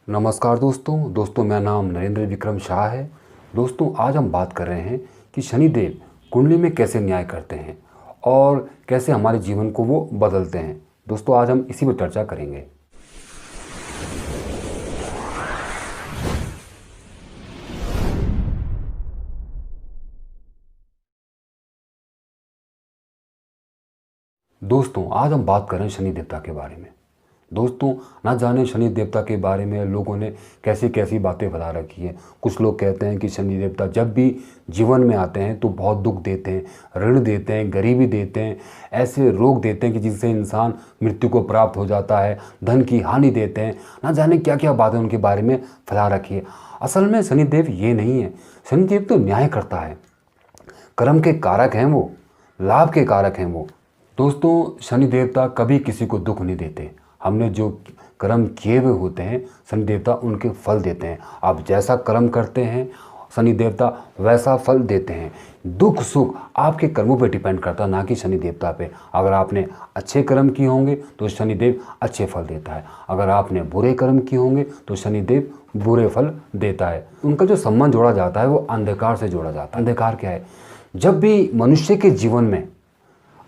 नमस्कार दोस्तों मेरा नाम नरेंद्र विक्रम शाह है। दोस्तों आज हम बात कर रहे हैं कि शनिदेव कुंडली में कैसे न्याय करते हैं और कैसे हमारे जीवन को वो बदलते हैं। दोस्तों आज हम इसी पर चर्चा करेंगे। दोस्तों आज हम बात कर रहे हैं शनि देवता के बारे में। दोस्तों ना जाने शनि देवता के बारे में लोगों ने कैसी कैसी बातें फैला रखी हैं। कुछ लोग कहते हैं कि शनि देवता जब भी जीवन में आते हैं तो बहुत दुख देते हैं, ऋण देते हैं, गरीबी देते हैं, ऐसे रोग देते हैं कि जिससे इंसान मृत्यु को प्राप्त हो जाता है, धन की हानि देते हैं। ना जाने क्या क्या बातें उनके बारे में फैला रखी है। असल में शनिदेव ये नहीं है। शनिदेव तो न्याय करता है, कर्म के कारक हैं वो, लाभ के कारक हैं वो। दोस्तों शनि देवता कभी किसी को दुख नहीं देते। हमने जो कर्म किए हुए होते हैं शनि देवता उनके फल देते हैं। आप जैसा कर्म करते हैं शनि देवता वैसा फल देते हैं। दुख सुख आपके कर्मों पे डिपेंड करता है, ना कि शनि देवता पे। अगर आपने अच्छे कर्म किए होंगे तो शनिदेव अच्छे फल देता है, अगर आपने बुरे कर्म किए होंगे तो शनिदेव बुरे फल देता है। उनका जो संबंध जोड़ा जाता है वो अंधकार से जोड़ा जाता है। अंधकार क्या है? जब भी मनुष्य के जीवन में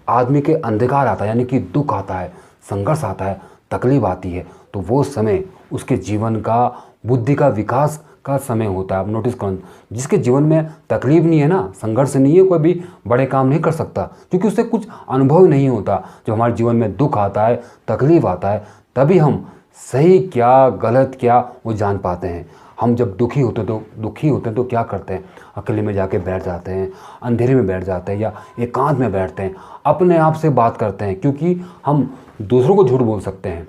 आदमी के अंधकार आता है, यानी कि दुख आता है, संघर्ष आता है, तकलीफ आती है, तो वो समय उसके जीवन का बुद्धि का विकास का समय होता है। आप नोटिस करो, जिसके जीवन में तकलीफ नहीं है ना, संघर्ष नहीं है, कोई भी बड़े काम नहीं कर सकता, क्योंकि उससे कुछ अनुभव नहीं होता। जब हमारे जीवन में दुख आता है, तकलीफ आता है, तभी हम सही क्या गलत क्या वो जान पाते हैं। हम जब दुखी होते हैं तो क्या करते हैं? अकेले में जाके बैठ जाते हैं, अंधेरे में बैठ जाते हैं या एकांत में बैठते हैं, अपने आप से बात करते हैं, क्योंकि हम दूसरों को झूठ बोल सकते हैं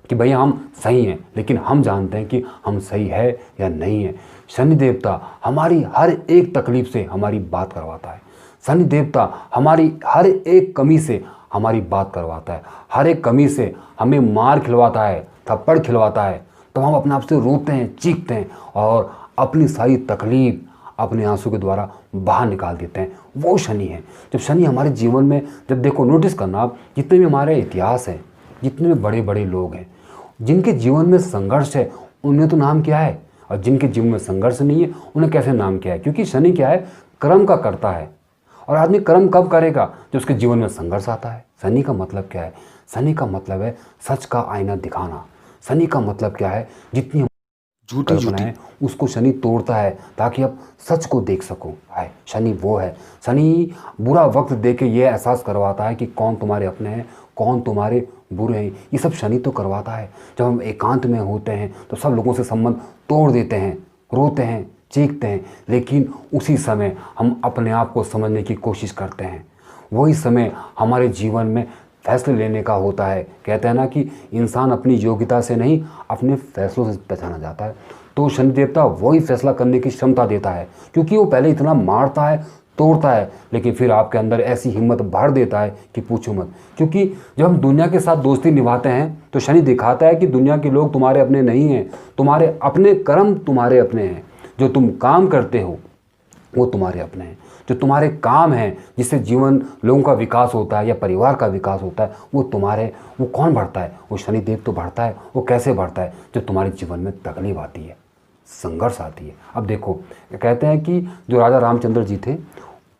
कि भैया हम सही हैं, लेकिन हम जानते हैं कि हम सही है या नहीं है। शनि देवता हमारी हर एक तकलीफ से हमारी बात करवाता है। शनि देवता हमारी हर एक कमी से हमारी बात करवाता है, हर एक कमी से हमें मार खिलवाता है, थप्पड़ खिलवाता है, तो हम अपने आप से रोते हैं, चीखते हैं और अपनी सारी तकलीफ अपने आंसू के द्वारा बाहर निकाल देते हैं। वो शनि है। जब शनि हमारे जीवन में, जब देखो नोटिस करना आप, जितने भी हमारे इतिहास है, जितने भी बड़े बड़े लोग हैं जिनके जीवन में संघर्ष है, उन्हें तो नाम क्या है, और जिनके जीवन में संघर्ष नहीं है उन्हें कैसे नाम क्या है? क्योंकि शनि क्या है? कर्म का करता है। और आदमी कर्म कब करेगा? जब उसके जीवन में संघर्ष आता है। शनि का मतलब क्या है? शनि का मतलब है सच का आईना दिखाना। शनि का मतलब क्या है? जितनी झूठी कल्पनाएं उसको शनि तोड़ता है ताकि आप सच को देख सको। है शनि वो है। शनि बुरा वक्त दे के ये एहसास करवाता है कि कौन तुम्हारे अपने हैं, कौन तुम्हारे बुरे हैं। ये सब शनि तो करवाता है। जब हम एकांत में होते हैं तो सब लोगों से संबंध तोड़ देते हैं, रोते हैं, चीखते हैं, लेकिन उसी समय हम अपने आप को समझने की कोशिश करते हैं। वही समय हमारे जीवन में फैसले लेने का होता है। कहते हैं ना कि इंसान अपनी योग्यता से नहीं अपने फैसलों से पहचाना जाता है। तो शनि देवता वही फैसला करने की क्षमता देता है, क्योंकि वो पहले इतना मारता है, तोड़ता है, लेकिन फिर आपके अंदर ऐसी हिम्मत भर देता है कि पूछो मत। क्योंकि जब हम दुनिया के साथ दोस्ती निभाते हैं तो शनि दिखाता है कि दुनिया के लोग तुम्हारे अपने नहीं हैं, तुम्हारे अपने कर्म तुम्हारे अपने हैं। जो तुम काम करते हो वो तुम्हारे अपने हैं। जो तुम्हारे काम हैं जिससे जीवन लोगों का विकास होता है या परिवार का विकास होता है, वो तुम्हारे, वो कौन बढ़ता है? वो शनिदेव तो बढ़ता है। वो कैसे बढ़ता है? जब तुम्हारे जीवन में तकलीफ आती है, संघर्ष आती है। अब देखो कहते हैं कि जो राजा रामचंद्र जी थे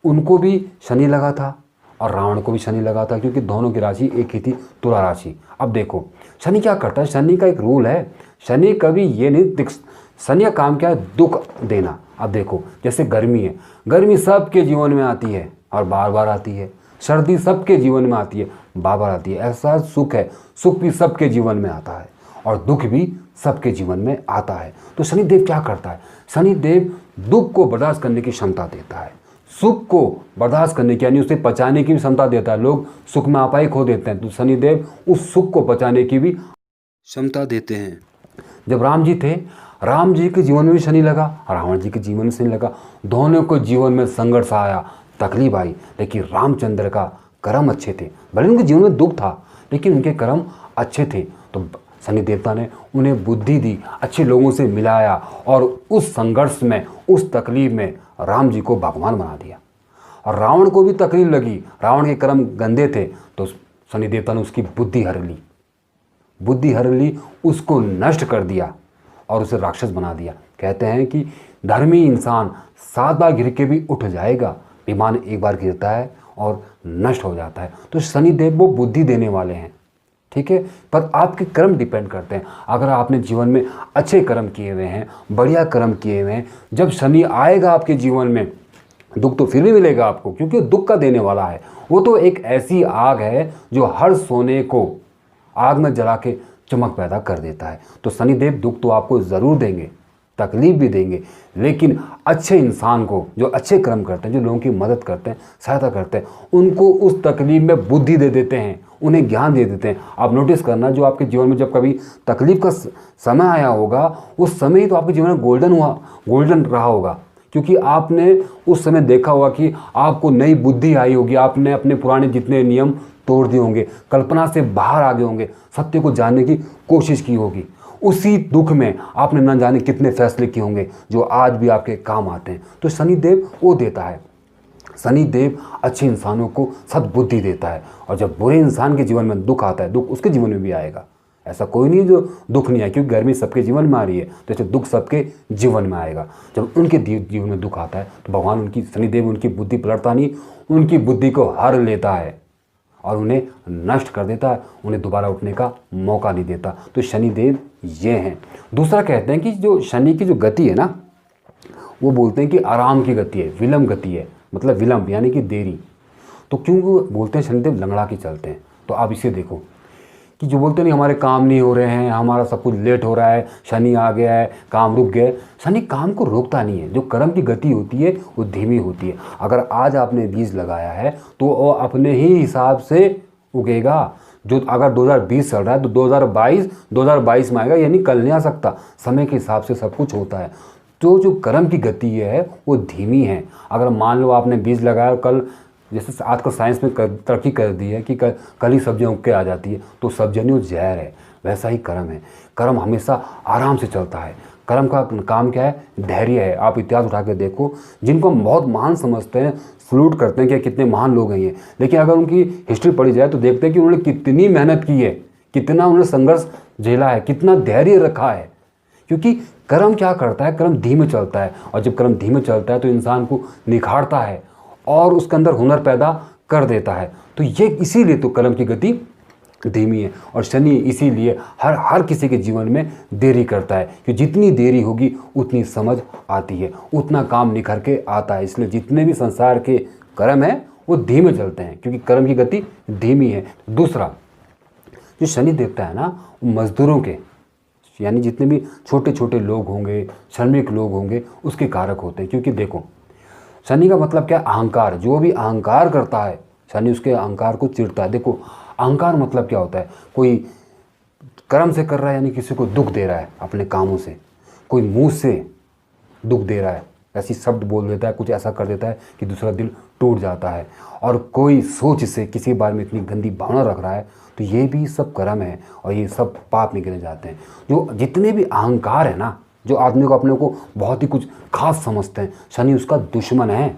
उनको भी शनि लगा था और रावण को भी शनि लगा था, क्योंकि दोनों की राशि एक ही थी, तुला राशि। अब देखो शनि क्या करता है? शनि का एक रूल है, शनि कभी ये नहीं, शनि का काम क्या है? दुख देना। अब देखो जैसे गर्मी है, गर्मी सबके जीवन में आती है और बार बार आती है। सर्दी सबके जीवन में आती है, बार बार आती है। ऐसा सुख है, सुख भी सबके जीवन में आता है और दुख भी सबके जीवन में आता है। तो शनिदेव क्या करता है? शनिदेव दुख को बर्दाश्त करने की क्षमता देता है, सुख को बर्दाश्त करने की यानी उसे पचाने की भी क्षमता देता है। लोग सुख में आपाई खो देते हैं, तो शनिदेव उस सुख को पचाने की भी क्षमता देते हैं। जब राम जी थे, राम जी के जीवन में भी शनि लगा, रावण जी के जीवन में शनि लगा। दोनों को जीवन में संघर्ष आया, तकलीफ आई, लेकिन रामचंद्र का कर्म अच्छे थे। भले उनके जीवन में दुख था, लेकिन उनके कर्म अच्छे थे। तो शनि देवता ने उन्हें बुद्धि दी, अच्छे लोगों से मिलाया और उस संघर्ष में, उस तकलीफ में राम जी को भगवान बना दिया। और रावण को भी तकलीफ लगी, रावण के कर्म गंदे थे, तो शनि देवता ने उसकी बुद्धि हर ली, उसको नष्ट कर दिया, और उसे राक्षस बना दिया। कहते हैं कि धर्मी इंसान 7 बार गिर के भी उठ जाएगा, विमान एक बार गिरता है और नष्ट हो जाता है। तो शनिदेव वो बुद्धि देने वाले हैं, ठीक है, पर आपके कर्म डिपेंड करते हैं। अगर आपने जीवन में अच्छे कर्म किए हुए हैं, बढ़िया कर्म किए हुए हैं, जब शनि आएगा आपके जीवन में दुख तो फिर भी मिलेगा आपको, क्योंकि दुख का देने वाला है। वो तो एक ऐसी आग है जो हर सोने को आग में जला के चमक पैदा कर देता है। तो शनिदेव दुख तो आपको ज़रूर देंगे, तकलीफ भी देंगे, लेकिन अच्छे इंसान को, जो अच्छे कर्म करते हैं, जो लोगों की मदद करते हैं, सहायता करते हैं, उनको उस तकलीफ में बुद्धि दे देते हैं, उन्हें ज्ञान दे देते हैं। आप नोटिस करना, जो आपके जीवन में जब कभी तकलीफ का समय आया होगा, उस समय ही तो आपके जीवन में गोल्डन रहा होगा, क्योंकि आपने उस समय देखा होगा कि आपको नई बुद्धि आई होगी, आपने अपने पुराने जितने नियम तोड़ दिए होंगे, कल्पना से बाहर आ गए होंगे, सत्य को जानने की कोशिश की होगी। उसी दुख में आपने न जाने कितने फैसले किए होंगे जो आज भी आपके काम आते हैं। तो शनिदेव वो देता है, शनिदेव अच्छे इंसानों को सद्बुद्धि देता है। और जब बुरे इंसान के जीवन में दुख आता है, दुख उसके जीवन में भी आएगा। ऐसा कोई नहीं है जो दुख नहीं आए, क्योंकि गर्मी सबके जीवन में आ रही है, तो ऐसे दुख सबके जीवन में आएगा। जब उनके जीवन में दुख आता है तो भगवान उनकी, शनिदेव उनकी बुद्धि पलटता नहीं, उनकी बुद्धि को हर लेता है और उन्हें नष्ट कर देता है, उन्हें दोबारा उठने का मौका नहीं देता। तो शनिदेव ये हैं। दूसरा कहते हैं कि जो शनि की जो गति है ना, वो बोलते हैं कि आराम की गति है, विलंब गति है, मतलब विलंब यानी कि देरी। तो क्यों बोलते हैं शनिदेव लंगड़ा के चलते हैं? तो आप इसे देखो कि जो बोलते नहीं हमारे काम नहीं हो रहे हैं, हमारा सब कुछ लेट हो रहा है, शनि आ गया है, काम रुक गया। शनि काम को रोकता नहीं है। जो कर्म की गति होती है वो धीमी होती है। अगर आज आपने बीज लगाया है तो वो अपने ही हिसाब से उगेगा। जो अगर 2020 चल रहा है तो 2022 में आएगा, यानी कल नहीं आ सकता। समय के हिसाब से सब कुछ होता है। तो जो कर्म की गति है वो धीमी है। अगर मान लो आपने बीज लगाया और कल, जैसे आजकल साइंस में तरक्की कर दी है कि कल ही सब्जियाँ उग के आ जाती है, तो सब्जियाँ नहीं, जहर है। वैसा ही कर्म है। कर्म हमेशा आराम से चलता है। कर्म का काम क्या है? धैर्य है। आप इतिहास उठा के देखो, जिनको हम बहुत महान समझते हैं, सल्यूट करते हैं कि कितने महान लोग हैं ये, लेकिन अगर उनकी हिस्ट्री पढ़ी जाए तो देखते हैं कि उन्होंने कितनी मेहनत की है, कितना उन्होंने संघर्ष झेला है, कितना धैर्य रखा है। क्योंकि कर्म क्या करता है? कर्म धीमे चलता है, और जब कर्म धीमे चलता है तो इंसान को निखारता है और उसके अंदर हुनर पैदा कर देता है। तो ये इसीलिए तो कर्म की गति धीमी है। और शनि इसीलिए हर किसी के जीवन में देरी करता है, कि जितनी देरी होगी उतनी समझ आती है, उतना काम निखर के आता है। इसलिए जितने भी संसार के कर्म हैं वो धीमे चलते हैं, क्योंकि कर्म की गति धीमी है। दूसरा, जो शनि देवता है ना, मजदूरों के, यानी जितने भी छोटे छोटे लोग होंगे, श्रमिक लोग होंगे, उसके कारक होते हैं। क्योंकि देखो, शनि का मतलब क्या? अहंकार। जो भी अहंकार करता है शनि उसके अहंकार को चिढ़ता है। देखो, अहंकार मतलब क्या होता है? कोई कर्म से कर रहा है, यानी किसी को दुख दे रहा है अपने कामों से, कोई मुंह से दुख दे रहा है, ऐसी शब्द बोल देता है, कुछ ऐसा कर देता है कि दूसरा दिल टूट जाता है, और कोई सोच से किसी बारे में इतनी गंदी भावना रख रहा है, तो ये भी सब कर्म है और ये सब पाप में गिने जाते हैं। जो जितने भी अहंकार है ना, जो आदमी को अपने को बहुत ही कुछ खास समझते हैं, शनि उसका दुश्मन है।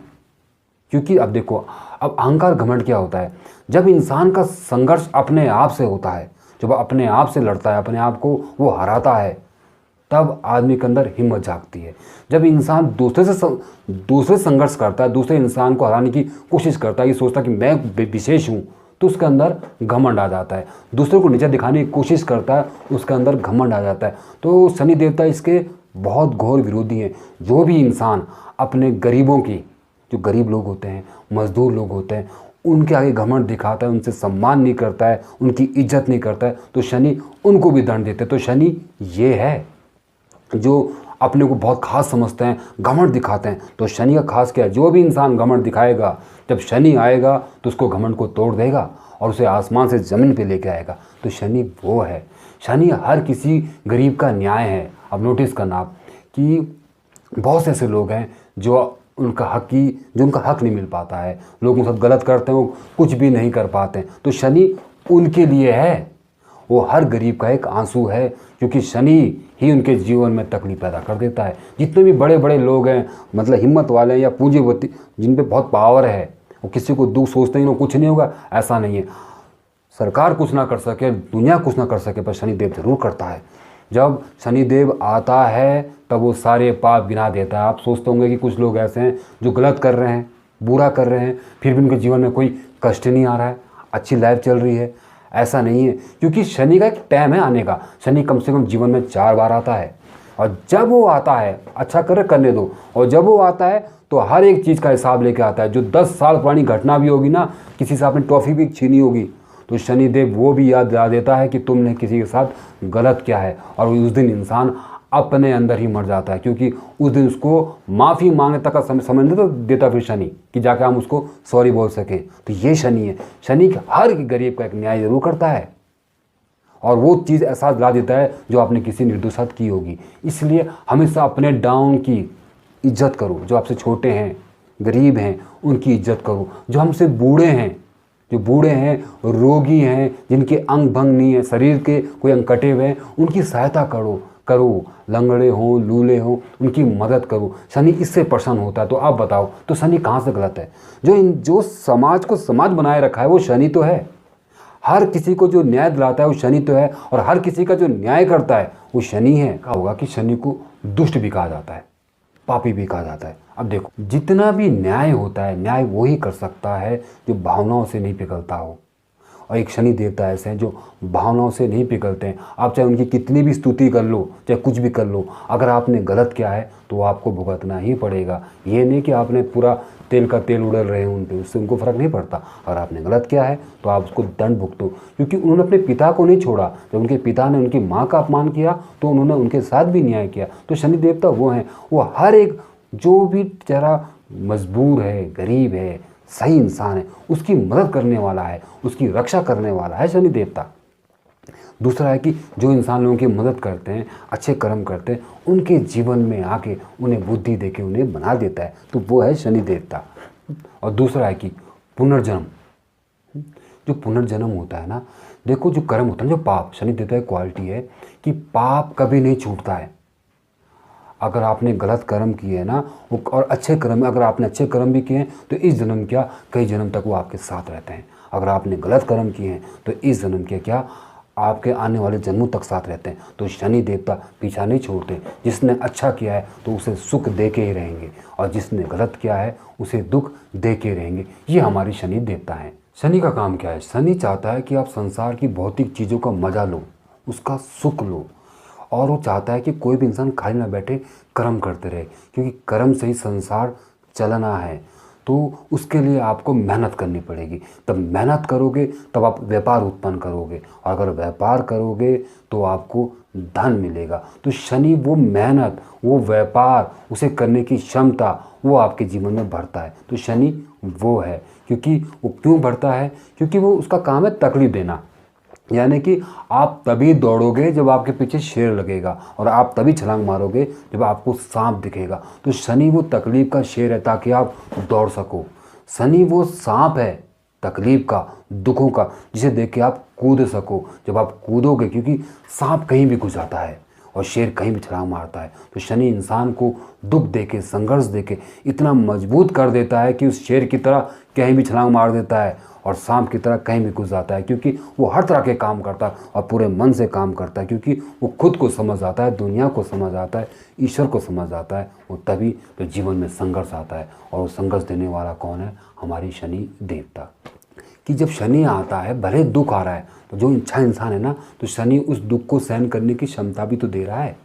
क्योंकि अब देखो, अब अहंकार घमंड क्या होता है? जब इंसान का संघर्ष अपने आप से होता है, जब अपने आप से लड़ता है, अपने आप को वो हराता है, तब आदमी के अंदर हिम्मत जागती है। जब इंसान दूसरे संघर्ष करता है, दूसरे इंसान को हराने की कोशिश करता है, ये सोचता है कि मैं विशेष हूँ, तो उसके अंदर घमंड आ जाता है। दूसरे को नीचा दिखाने की कोशिश करता है, उसके अंदर घमंड आ जाता है। तो शनि देवता इसके बहुत घोर विरोधी हैं। जो भी इंसान अपने गरीबों की, जो गरीब लोग होते हैं, मजदूर लोग होते हैं, उनके आगे घमंड दिखाता है, उनसे सम्मान नहीं करता है, उनकी इज्जत नहीं करता है, तो शनि उनको भी दंड देते हैं। तो शनि ये है, जो अपने को बहुत खास समझते हैं, घमंड दिखाते हैं। तो शनि का खास क्या है? जो भी इंसान घमंड दिखाएगा, जब शनि आएगा तो उसको घमंड को तोड़ देगा और उसे आसमान से ज़मीन पे लेके आएगा। तो शनि वो है। शनि हर किसी गरीब का न्याय है। अब नोटिस करना आप कि बहुत से ऐसे लोग हैं जो उनका हक नहीं मिल पाता है, लोग उनके साथ गलत करते हैं, वो कुछ भी नहीं कर पाते हैं, तो शनि उनके लिए है। वो हर गरीब का एक आंसू है, क्योंकि शनि ही उनके जीवन में तकलीफ पैदा कर देता है। जितने भी बड़े बड़े लोग हैं, मतलब हिम्मत वाले हैं या पूंजीपति, जिन पे बहुत पावर है, वो किसी को दुख सोचते हैं कुछ नहीं होगा, ऐसा नहीं है। सरकार कुछ ना कर सके, दुनिया कुछ ना कर सके, पर शनिदेव जरूर करता है। जब शनिदेव आता है तब वो सारे पाप गिना देता है। आप सोचते होंगे कि कुछ लोग ऐसे हैं जो गलत कर रहे हैं, बुरा कर रहे हैं, फिर भी उनके जीवन में कोई कष्ट नहीं आ रहा है, अच्छी लाइफ चल रही है। ऐसा नहीं है, क्योंकि शनि का एक टाइम है आने का। शनि कम से कम जीवन में 4 बार आता है, और जब वो आता है, अच्छा करने दो, और जब वो आता है तो हर एक चीज़ का हिसाब लेके आता है। जो 10 साल पुरानी घटना भी होगी ना, किसी से आपने टॉफ़ी भी छीनी होगी, तो शनिदेव वो भी याद दिला देता है कि तुमने किसी के साथ गलत किया है, और उस दिन इंसान अपने अंदर ही मर जाता है, क्योंकि उस दिन उसको माफ़ी मांगने तक का समय नहीं तो देता फिर शनि कि जाकर हम उसको सॉरी बोल सकें। तो ये शनि है। शनि हर गरीब का एक न्याय जरूर करता है, और वो चीज़ एहसास दिला देता है जो आपने किसी निर्दोष साथ की होगी। इसलिए हमेशा अपने डाउन की इज्जत करो, जो आपसे छोटे हैं, गरीब हैं, उनकी इज्जत करो। जो हमसे बूढ़े हैं, रोगी हैं, जिनके अंग भंग नहीं है, शरीर के कोई अंग कटे हुए हैं, उनकी सहायता करो। लंगड़े हों, लूले हों, उनकी मदद करो। शनि इससे प्रसन्न होता है। तो आप बताओ, तो शनि कहाँ से गलत है? जो समाज को समाज बनाए रखा है वो शनि तो है। हर किसी को जो न्याय दिलाता है वो शनि तो है, और हर किसी का जो न्याय करता है वो शनि है। कहा होगा कि शनि को दुष्ट भी कहा जाता है, पापी भी कहा जाता है। अब देखो, जितना भी न्याय होता है, न्याय वही कर सकता है जो भावनाओं से नहीं पिघलता हो। और एक शनि देवता ऐसे हैं जो भावनाओं से नहीं पिघलते हैं। आप चाहे उनकी कितनी भी स्तुति कर लो, चाहे कुछ भी कर लो, अगर आपने गलत किया है तो आपको भुगतना ही पड़ेगा। ये नहीं कि आपने पूरा तेल का तेल उड़ल रहे हैं उन पर, उससे उनको फ़र्क नहीं पड़ता। अगर आपने गलत किया है तो आप उसको दंड भुगतो, क्योंकि उन्होंने अपने पिता को नहीं छोड़ा। जब उनके पिता ने उनकी माँ का अपमान किया तो उन्होंने उनके साथ भी न्याय किया। तो शनि देवता वो हैं, वो हर एक जो भी बेचारा मजबूर है, गरीब है, सही इंसान है, उसकी मदद करने वाला है, उसकी रक्षा करने वाला है शनि देवता। दूसरा है कि जो इंसान लोगों की मदद करते हैं, अच्छे कर्म करते हैं, उनके जीवन में आके उन्हें बुद्धि देके उन्हें बना देता है, तो वो है शनि देवता। और दूसरा है कि पुनर्जन्म। जो पुनर्जन्म होता है ना, देखो जो कर्म होता है, जो पाप, शनि देवता की क्वालिटी है कि पाप कभी नहीं छूटता है। अगर आपने गलत कर्म किए हैं ना, और अच्छे कर्म, अगर आपने अच्छे कर्म भी किए हैं तो इस जन्म क्या, कई जन्म तक वो आपके साथ रहते हैं। अगर आपने गलत कर्म किए हैं तो इस जन्म के क्या, आपके आने वाले जन्मों तक साथ रहते हैं। तो शनि देवता पीछा नहीं छोड़ते। जिसने अच्छा किया है तो उसे सुख दे के ही रहेंगे, और जिसने गलत किया है उसे दुख दे के रहेंगे। ये हमारी शनि देवता हैं। शनि का काम क्या है? शनि चाहता है कि आप संसार की भौतिक चीज़ों का मजा लो, उसका सुख लो, और वो चाहता है कि कोई भी इंसान खाली ना बैठे, कर्म करते रहे, क्योंकि कर्म से ही संसार चलना है। तो उसके लिए आपको मेहनत करनी पड़ेगी। तब मेहनत करोगे तब आप व्यापार उत्पन्न करोगे, और अगर व्यापार करोगे तो आपको धन मिलेगा। तो शनि वो मेहनत, वो व्यापार, उसे करने की क्षमता वो आपके जीवन में भरता है। तो शनि वो है। क्योंकि वो क्यों भरता है? क्योंकि वो उसका काम है तकलीफ देना। यानी कि आप तभी दौड़ोगे जब आपके पीछे शेर लगेगा, और आप तभी छलांग मारोगे जब आपको सांप दिखेगा। तो शनि वो तकलीफ का शेर है ताकि आप दौड़ सको। शनि वो सांप है तकलीफ का, दुखों का, जिसे देख के आप कूद सको। जब आप कूदोगे, क्योंकि सांप कहीं भी घुस जाता है और शेर कहीं भी छलांग मारता है, तो शनि इंसान को दुख देके, संघर्ष देके इतना मजबूत कर देता है कि उस शेर की तरह कहीं भी छलांग मार देता है और सांप की तरह कहीं भी घुस जाता है। क्योंकि वो हर तरह के काम करता है और पूरे मन से काम करता है, क्योंकि वो खुद को समझ आता है, दुनिया को समझ आता है, ईश्वर को समझ आता है। वो तभी तो जीवन में संघर्ष आता है, और वो संघर्ष देने वाला कौन है? हमारी शनि देवता। कि जब शनि आता है, भले दुख आ रहा है, तो जो अच्छा इंसान है ना, तो शनि उस दुख को सहन करने की क्षमता भी तो दे रहा है।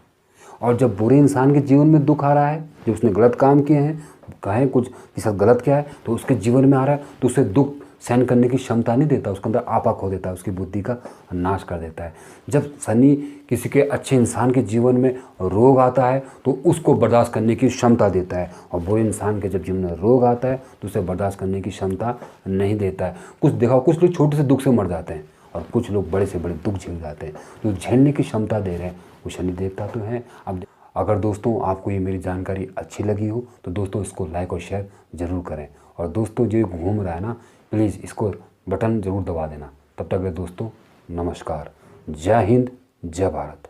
और जब बुरे इंसान के जीवन में दुख आ रहा है, जब उसने गलत काम किए हैं, कहें कुछ के साथ गलत किया है, तो उसके जीवन में आ रहा है, तो उसे दुख सहन करने की क्षमता नहीं देता, उसके अंदर आपा खो देता है, उसकी बुद्धि का नाश कर देता है। जब शनि किसी के अच्छे इंसान के जीवन में रोग आता है तो उसको बर्दाश्त करने की क्षमता देता है, और बुरे इंसान के जब जीवन में रोग आता है तो उसे बर्दाश्त करने की क्षमता नहीं देता है। कुछ देखा, कुछ लोग छोटे से दुख से मर जाते हैं और कुछ लोग बड़े से बड़े दुख झेल जाते हैं। जो झेलने की क्षमता दे रहे हैं वो शनि देवता तो हैं। अब अगर दोस्तों आपको ये मेरी जानकारी अच्छी लगी हो तो दोस्तों इसको लाइक और शेयर ज़रूर करें, और दोस्तों जो घूम रहा है ना, प्लीज़ इसको बटन ज़रूर दबा देना। तब तक दोस्तों नमस्कार, जय हिंद, जय भारत।